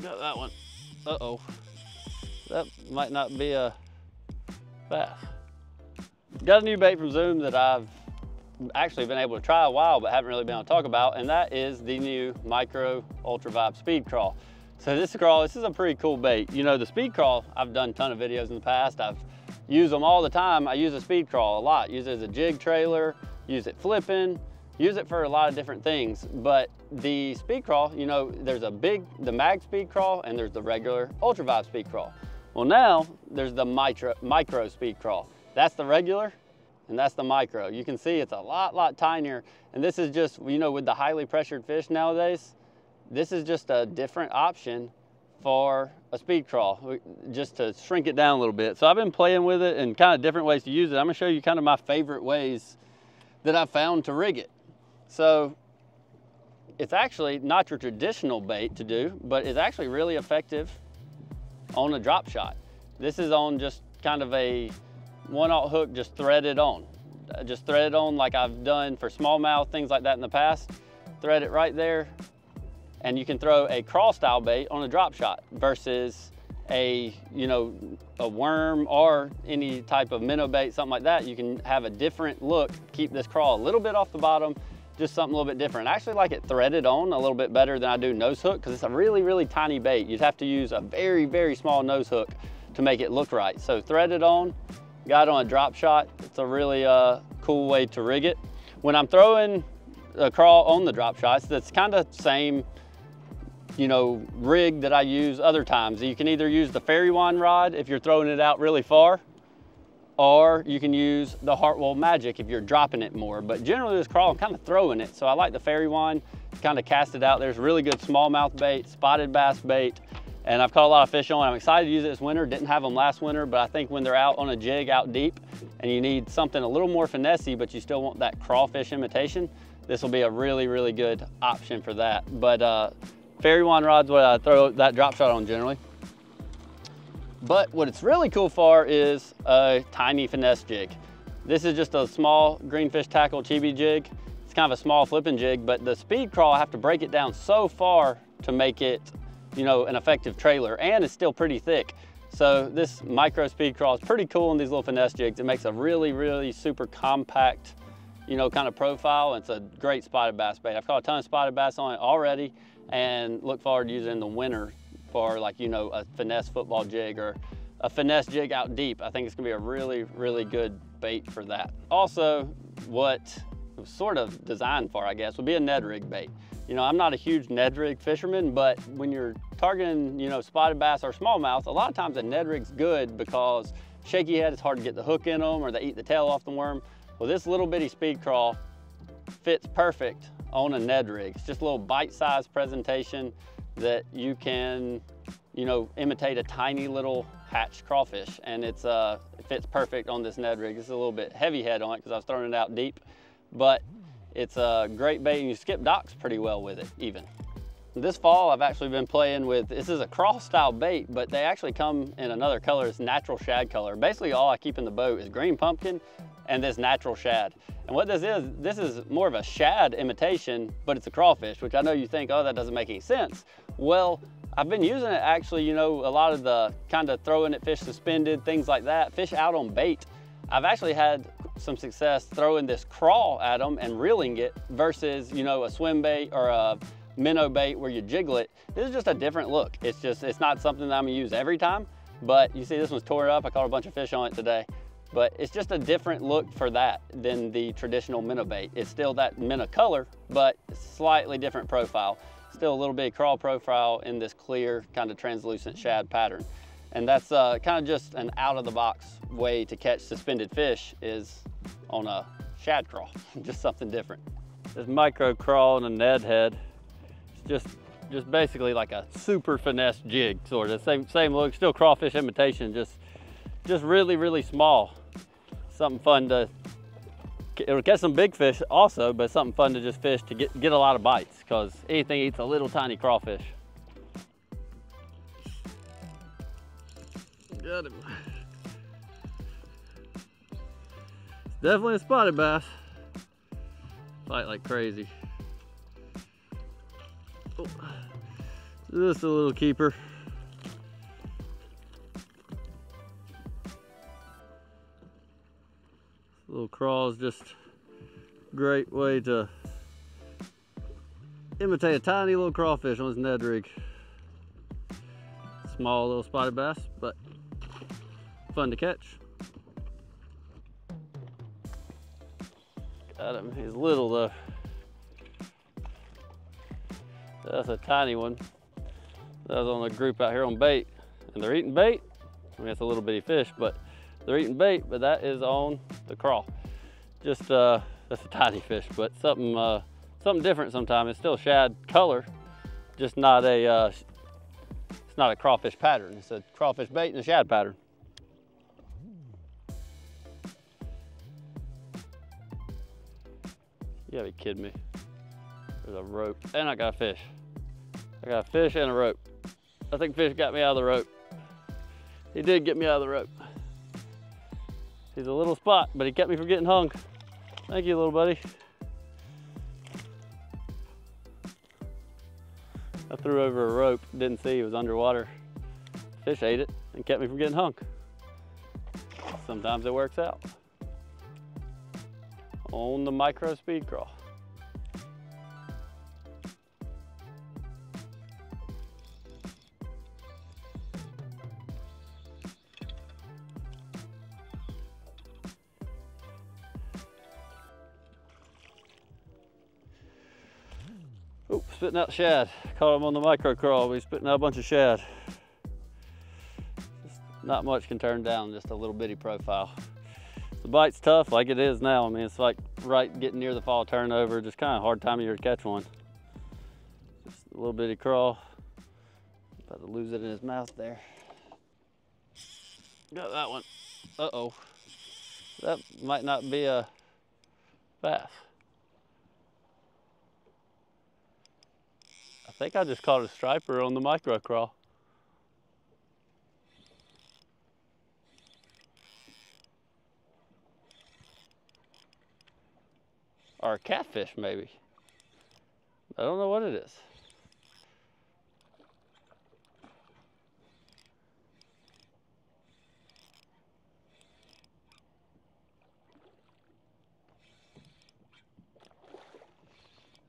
Got that one. Uh-oh. That might not be a bass. Got a new bait from Zoom that I've actually been able to try a while, but haven't really been able to talk about, and that is the new Micro Ultra Vibe Speed Crawl. So this is a pretty cool bait. You know, the Speed Crawl, I've done a ton of videos in the past. I've used them all the time. I use a Speed Crawl a lot. Use it as a jig trailer, use it flipping, use it for a lot of different things. But the Speed Crawl, you know, there's the Mag Speed Crawl and there's the regular Ultra Vibe Speed Crawl. Well, now there's the Micro Speed Crawl. That's the regular, and that's the micro. You can see it's a lot tinier. And this is just, you know, with the highly pressured fish nowadays, this is just a different option for a speed crawl, just to shrink it down a little bit. So I've been playing with it and kind of different ways to use it. I'm gonna show you kind of my favorite ways that I've found to rig it. So it's actually not your traditional bait to do, but it's actually really effective on a drop shot. This is on just kind of a 1/0 hook, just threaded on. Just thread it on like I've done for smallmouth, things like that in the past. Thread it right there, and you can throw a crawl style bait on a drop shot versus a, you know, a worm or any type of minnow bait, something like that. You can have a different look, keep this crawl a little bit off the bottom, just something a little bit different. I actually like it threaded on a little bit better than I do nose hook, because it's a really tiny bait. You'd have to use a very small nose hook to make it look right. So threaded on, got it on a drop shot. It's a really cool way to rig it. When I'm throwing a crawl on the drop shots, that's kind of same, you know, rig that I use other times. You can either use the fairy wand rod if you're throwing it out really far, or you can use the Hartwell Magic if you're dropping it more. But generally this crawl, I'm kind of throwing it. So I like the fairy wand, kind of cast it out. There's really good smallmouth bait, spotted bass bait, and I've caught a lot of fish on it. I'm excited to use it this winter. Didn't have them last winter, but I think when they're out on a jig out deep and you need something a little more finessey, but you still want that crawfish imitation, this will be a really good option for that. But fairy wand rod's what I throw that drop shot on generally. But what it's really cool for is a tiny finesse jig. This is just a small greenfish tackle chibi jig. It's kind of a small flipping jig, but the speed crawl, I have to break it down so far to make it, you know, an effective trailer, and it's still pretty thick. So this micro speed crawl is pretty cool in these little finesse jigs. It makes a really super compact, you know, kind of profile. It's a great spotted bass bait. I've caught a ton of spotted bass on it already, and look forward to using it in the winter for, like, you know, a finesse football jig or a finesse jig out deep. I think it's gonna be a really good bait for that. Also, what it was sort of designed for, I guess, would be a Ned rig bait. You know, I'm not a huge Ned rig fisherman, but when you're targeting, you know, spotted bass or smallmouth, a lot of times a Ned rig's good because shaky head, it's hard to get the hook in them, or they eat the tail off the worm. Well, this little bitty speed crawl fits perfect on a Ned rig. It's just a little bite-sized presentation that you can, you know, imitate a tiny little hatched crawfish, and it fits perfect on this Ned rig. It's a little bit heavy head on it because I was throwing it out deep, but it's a great bait, and you skip docks pretty well with it even. This fall, I've actually been playing with, this is a crawl style bait, but they actually come in another color. It's natural shad color. Basically all I keep in the boat is green pumpkin and this natural shad. And what this is more of a shad imitation, but it's a crawfish, which I know you think, oh, that doesn't make any sense. Well, I've been using it actually, you know, a lot of the kind of throwing at fish suspended, things like that, fish out on bait. I've actually had some success throwing this crawl at them and reeling it versus, you know, a swim bait or a minnow bait where you jiggle it. This is just a different look. It's not something that I'm gonna use every time, but you see this one's tore up. I caught a bunch of fish on it today, but it's just a different look for that than the traditional minnow bait. It's still that minnow color, but slightly different profile. Still a little bit crawl profile in this clear kind of translucent shad pattern. And that's kind of just an out-of-the-box way to catch suspended fish, is on a shad crawl, just something different. This micro crawl and a Ned head, it's just basically like a super finesse jig, sort of. Same look, still crawfish imitation, just really small. Something fun to, it'll catch some big fish also, but something fun to just fish to get a lot of bites, because anything eats a little tiny crawfish. Got him. It's definitely a spotted bass. Fight like crazy. Oh. Just a little keeper. Little crawl is just a great way to imitate a tiny little crawfish on this Ned rig. Small little spotted bass, but fun to catch. Got him. He's little though. That's a tiny one. That was on a group out here on bait, and they're eating bait. I mean, it's a little bitty fish, but they're eating bait. But that is on the crawl. Just that's a tiny fish, but something something different. Sometimes it's still shad color, just not a it's not a crawfish pattern. It's a crawfish bait and a shad pattern. You gotta be kidding me. There's a rope, and I got a fish. I got a fish and a rope. I think fish got me out of the rope. He did get me out of the rope. He's a little spot, but he kept me from getting hung. Thank you, little buddy. I threw over a rope, didn't see he was underwater. Fish ate it and kept me from getting hung. Sometimes it works out. On the micro speed crawl. Oop, spitting out shad. Caught him on the micro crawl. We're spitting out a bunch of shad. Just not much can turn down, just a little bitty profile. The bite's tough like it is now. I mean, it's like right getting near the fall turnover, just kind of hard time of year to catch one. Just a little bitty crawl. About to lose it in his mouth there. Got that one. Uh-oh. That might not be a bass. I think I just caught a striper on the micro crawl. Or a catfish, maybe. I don't know what it is.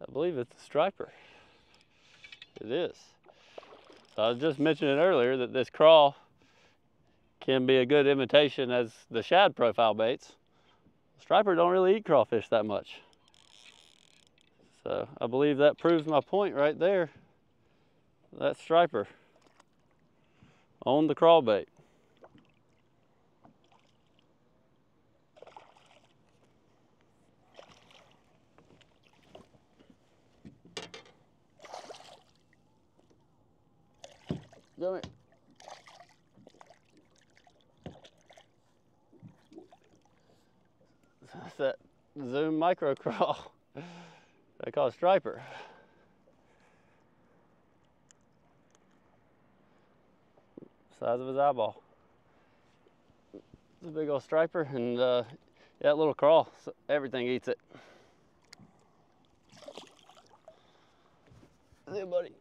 I believe it's a striper. It is. So I was just mentioning earlier that this crawl can be a good imitation as the shad profile baits. Striper don't really eat crawfish that much. So I believe that proves my point right there. That striper on the crawl bait. Come here. That's that Zoom micro crawl. They call it striper. Size of his eyeball. It's a big old striper, and yeah, that little crawl, so everything eats it. See you, buddy.